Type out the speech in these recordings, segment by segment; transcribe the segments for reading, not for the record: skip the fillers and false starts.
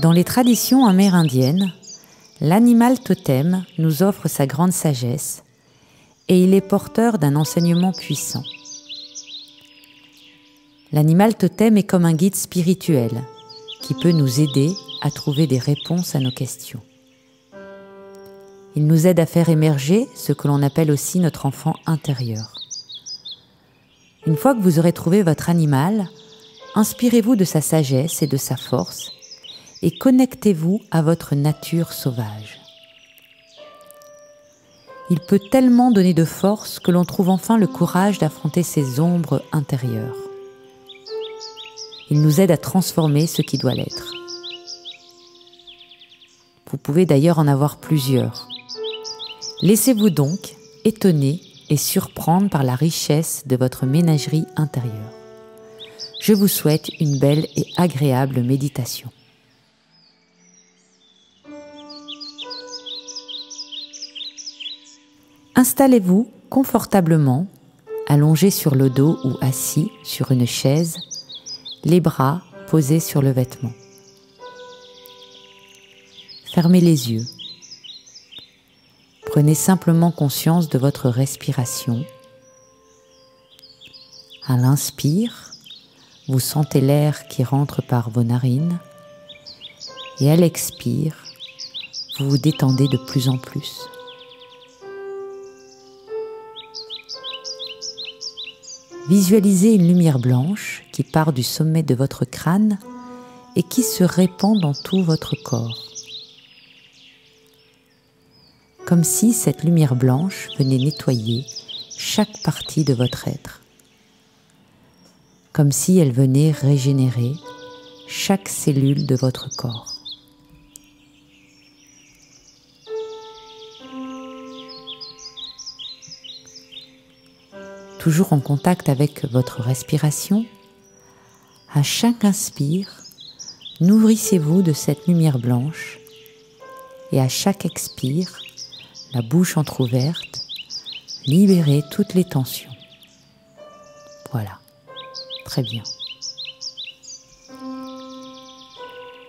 Dans les traditions amérindiennes, l'animal totem nous offre sa grande sagesse et il est porteur d'un enseignement puissant. L'animal totem est comme un guide spirituel qui peut nous aider à trouver des réponses à nos questions. Il nous aide à faire émerger ce que l'on appelle aussi notre enfant intérieur. Une fois que vous aurez trouvé votre animal, inspirez-vous de sa sagesse et de sa force et connectez-vous à votre nature sauvage. Il peut tellement donner de force que l'on trouve enfin le courage d'affronter ses ombres intérieures. Il nous aide à transformer ce qui doit l'être. Vous pouvez d'ailleurs en avoir plusieurs. Laissez-vous donc étonner et surprendre par la richesse de votre ménagerie intérieure. Je vous souhaite une belle et agréable méditation. Installez-vous confortablement, allongé sur le dos ou assis sur une chaise, les bras posés sur le vêtement. Fermez les yeux. Prenez simplement conscience de votre respiration. À l'inspire, vous sentez l'air qui rentre par vos narines et à l'expire, vous vous détendez de plus en plus. Visualisez une lumière blanche qui part du sommet de votre crâne et qui se répand dans tout votre corps. Comme si cette lumière blanche venait nettoyer chaque partie de votre être. Comme si elle venait régénérer chaque cellule de votre corps. Toujours en contact avec votre respiration, à chaque inspire, nourrissez-vous de cette lumière blanche et à chaque expire, la bouche entrouverte, libérez toutes les tensions. Voilà, très bien.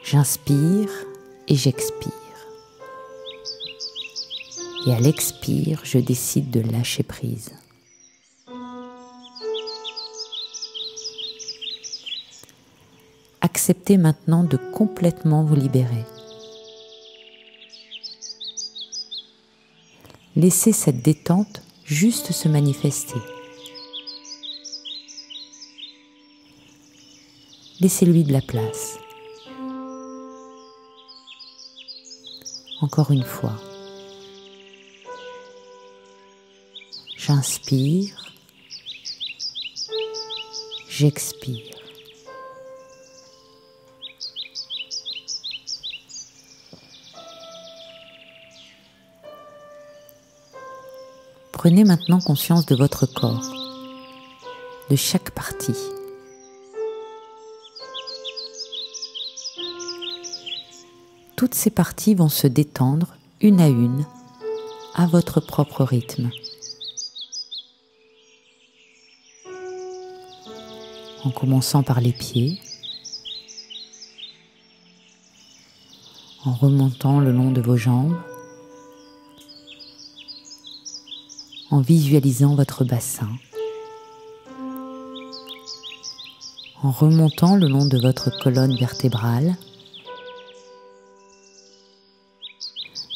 J'inspire et j'expire. Et à l'expire, je décide de lâcher prise. Acceptez maintenant de complètement vous libérer. Laissez cette détente juste se manifester. Laissez-lui de la place. Encore une fois. J'inspire. J'expire. Prenez maintenant conscience de votre corps, de chaque partie. Toutes ces parties vont se détendre une à une, à votre propre rythme. En commençant par les pieds, en remontant le long de vos jambes, en visualisant votre bassin, en remontant le long de votre colonne vertébrale,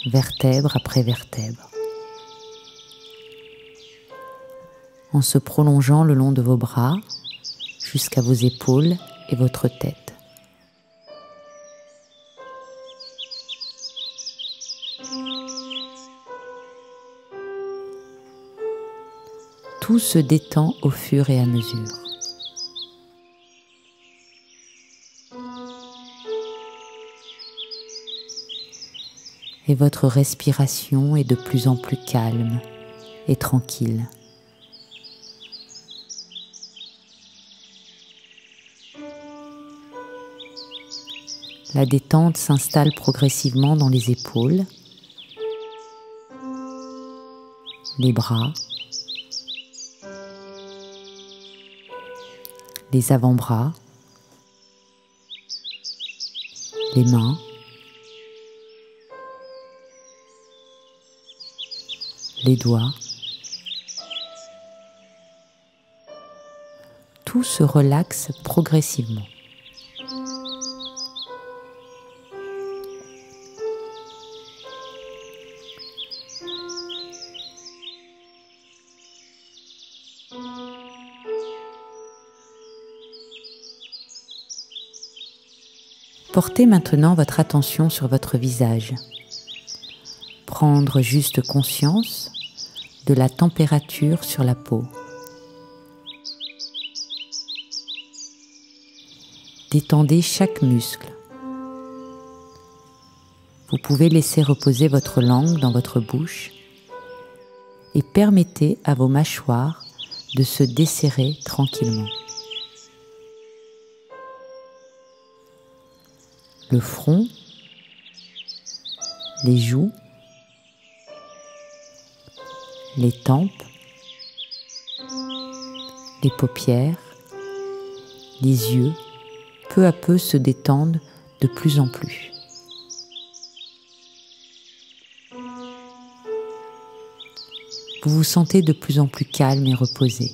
vertèbre après vertèbre, en se prolongeant le long de vos bras jusqu'à vos épaules et votre tête. Tout se détend au fur et à mesure. Et votre respiration est de plus en plus calme et tranquille. La détente s'installe progressivement dans les épaules, les bras, les avant-bras, les mains, les doigts. Tout se relaxe progressivement. Portez maintenant votre attention sur votre visage. Prendre juste conscience de la température sur la peau. Détendez chaque muscle. Vous pouvez laisser reposer votre langue dans votre bouche et permettez à vos mâchoires de se desserrer tranquillement. Le front, les joues, les tempes, les paupières, les yeux, peu à peu se détendent de plus en plus. Vous vous sentez de plus en plus calme et reposé.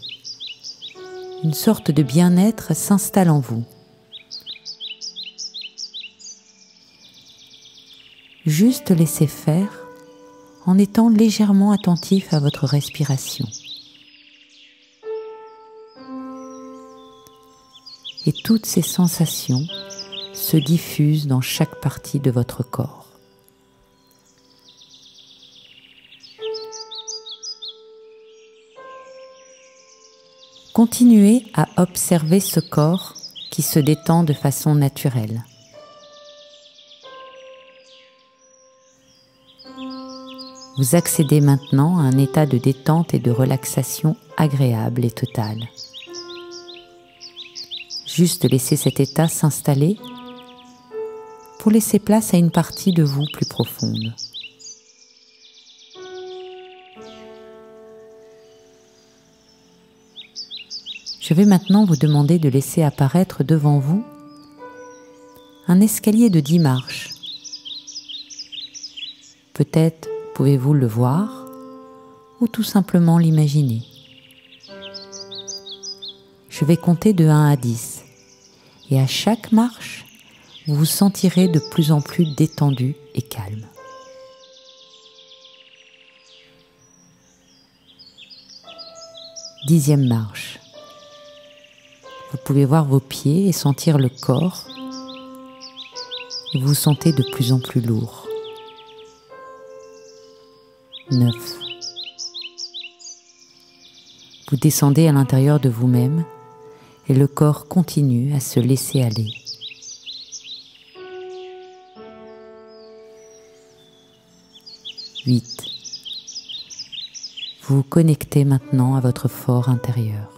Une sorte de bien-être s'installe en vous. Juste laissez faire en étant légèrement attentif à votre respiration. Et toutes ces sensations se diffusent dans chaque partie de votre corps. Continuez à observer ce corps qui se détend de façon naturelle. Vous accédez maintenant à un état de détente et de relaxation agréable et total. Juste laissez cet état s'installer pour laisser place à une partie de vous plus profonde. Je vais maintenant vous demander de laisser apparaître devant vous un escalier de 10 marches. Peut-être pouvez-vous le voir ou tout simplement l'imaginer. Je vais compter de 1 à 10 et à chaque marche, vous vous sentirez de plus en plus détendu et calme. Dixième marche. Vous pouvez voir vos pieds et sentir le corps et vous vous sentez de plus en plus lourd. 9. Vous descendez à l'intérieur de vous-même et le corps continue à se laisser aller. 8. Vous vous connectez maintenant à votre fort intérieur.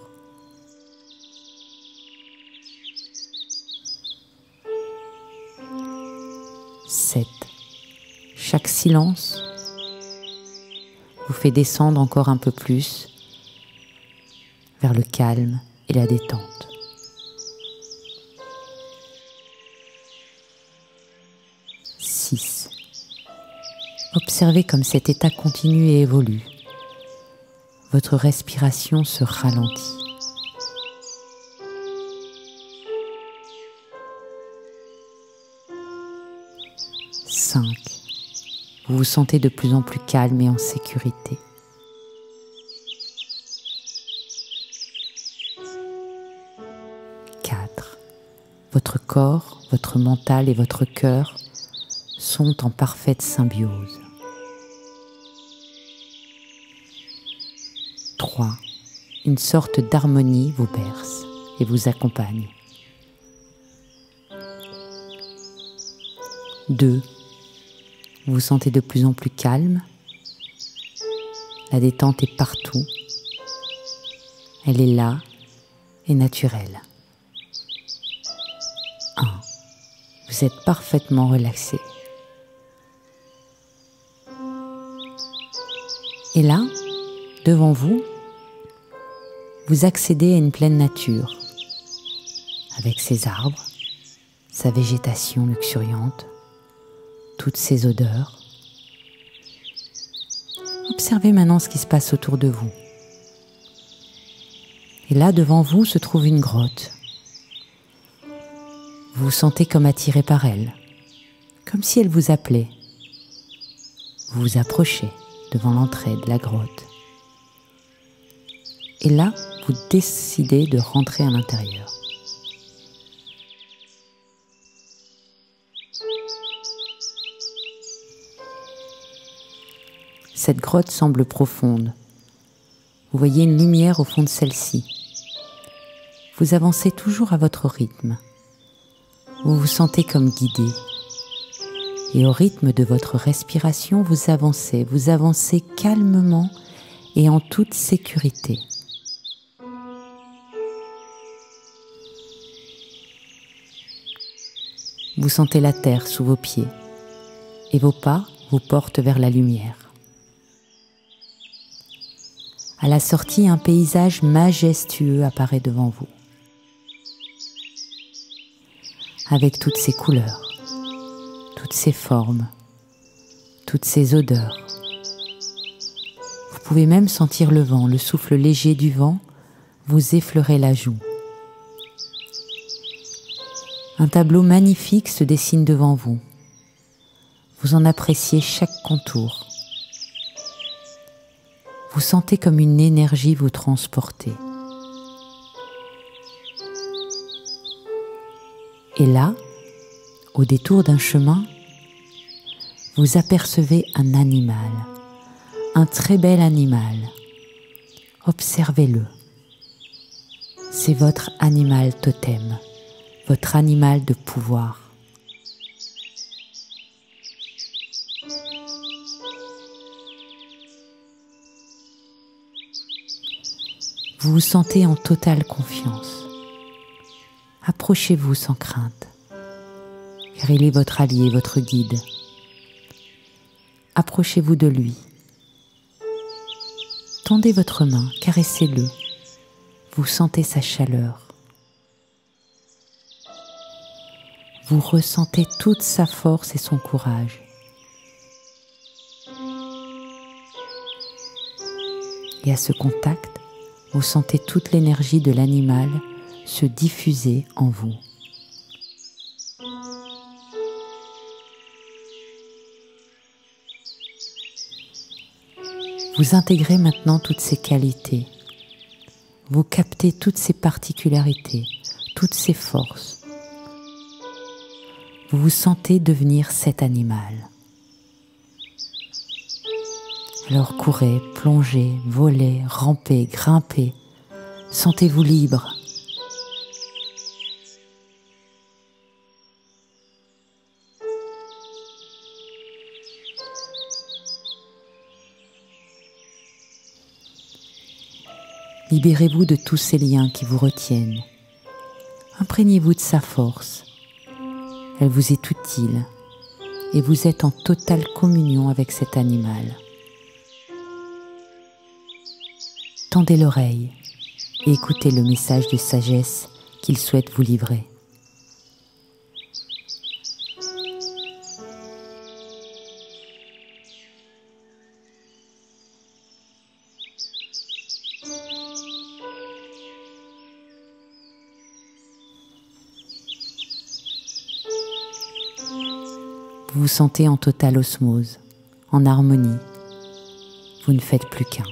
7. Chaque silence vous fait descendre encore un peu plus vers le calme et la détente. 6. Observez comme cet état continue et évolue. Votre respiration se ralentit. 5. Vous vous sentez de plus en plus calme et en sécurité. 4. Votre corps, votre mental et votre cœur sont en parfaite symbiose. 3. Une sorte d'harmonie vous berce et vous accompagne. 2. Vous vous sentez de plus en plus calme. La détente est partout. Elle est là et naturelle. 1. Vous êtes parfaitement relaxé. Et là, devant vous, vous accédez à une pleine nature, avec ses arbres, sa végétation luxuriante, toutes ses odeurs. Observez maintenant ce qui se passe autour de vous. Et là, devant vous, se trouve une grotte. Vous vous sentez comme attiré par elle, comme si elle vous appelait. Vous vous approchez devant l'entrée de la grotte. Et là, vous décidez de rentrer à l'intérieur. Cette grotte semble profonde. Vous voyez une lumière au fond de celle-ci. Vous avancez toujours à votre rythme. Vous vous sentez comme guidé. Et au rythme de votre respiration, vous avancez calmement et en toute sécurité. Vous sentez la terre sous vos pieds et vos pas vous portent vers la lumière. À la sortie, un paysage majestueux apparaît devant vous, avec toutes ses couleurs, toutes ses formes, toutes ses odeurs. Vous pouvez même sentir le vent, le souffle léger du vent vous effleurer la joue. Un tableau magnifique se dessine devant vous. Vous en appréciez chaque contour. Vous sentez comme une énergie vous transporter. Et là, au détour d'un chemin, vous apercevez un animal, un très bel animal. Observez-le. C'est votre animal totem, votre animal de pouvoir. Vous vous sentez en totale confiance. Approchez-vous sans crainte, car il est votre allié, votre guide. Approchez-vous de lui. Tendez votre main, caressez-le. Vous sentez sa chaleur. Vous ressentez toute sa force et son courage. Et à ce contact, vous sentez toute l'énergie de l'animal se diffuser en vous. Vous intégrez maintenant toutes ses qualités. Vous captez toutes ses particularités, toutes ses forces. Vous vous sentez devenir cet animal. Alors courez, plongez, volez, rampez, grimpez. Sentez-vous libre. Libérez-vous de tous ces liens qui vous retiennent. Imprégnez-vous de sa force. Elle vous est utile et vous êtes en totale communion avec cet animal. Tendez l'oreille et écoutez le message de sagesse qu'il souhaite vous livrer. Vous vous sentez en totale osmose, en harmonie. Vous ne faites plus qu'un.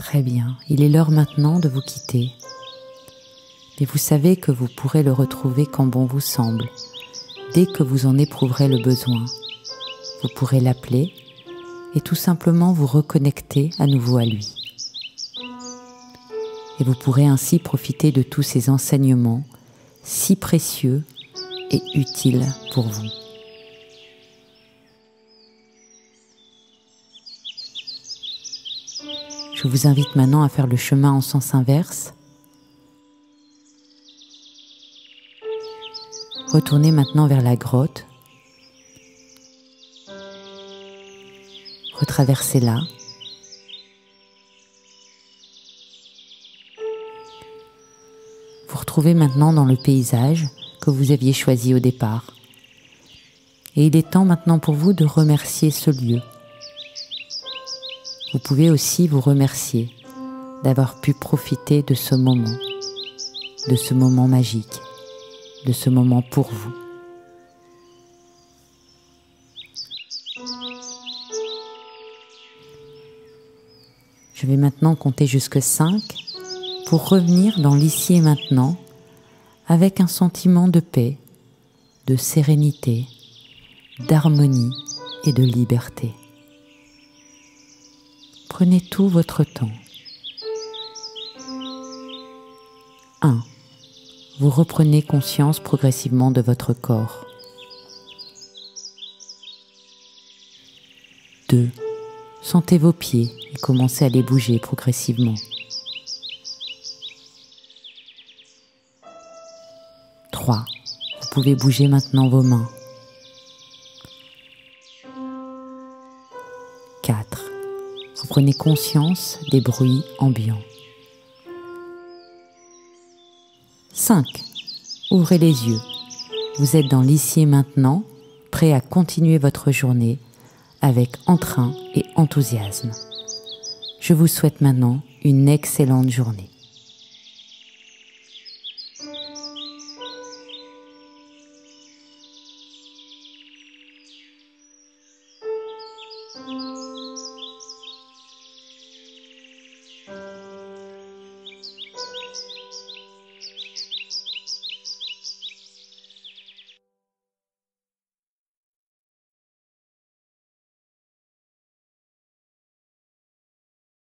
Très bien, il est l'heure maintenant de vous quitter. Mais vous savez que vous pourrez le retrouver quand bon vous semble, dès que vous en éprouverez le besoin. Vous pourrez l'appeler et tout simplement vous reconnecter à nouveau à lui. Et vous pourrez ainsi profiter de tous ces enseignements si précieux et utiles pour vous. Je vous invite maintenant à faire le chemin en sens inverse. Retournez maintenant vers la grotte Retraversez-la. Vous retrouvez maintenant dans le paysage que vous aviez choisi au départ. Et il est temps maintenant pour vous de remercier ce lieu. Vous pouvez aussi vous remercier d'avoir pu profiter de ce moment magique, de ce moment pour vous. Je vais maintenant compter jusqu'à 5 pour revenir dans l'ici et maintenant avec un sentiment de paix, de sérénité, d'harmonie et de liberté. Prenez tout votre temps. 1. Vous reprenez conscience progressivement de votre corps. 2. Sentez vos pieds et commencez à les bouger progressivement. 3. Vous pouvez bouger maintenant vos mains. 4. Vous prenez conscience des bruits ambiants. 5. Ouvrez les yeux. Vous êtes dans l'ici et maintenant, prêt à continuer votre journée avec entrain et enthousiasme. Je vous souhaite maintenant une excellente journée.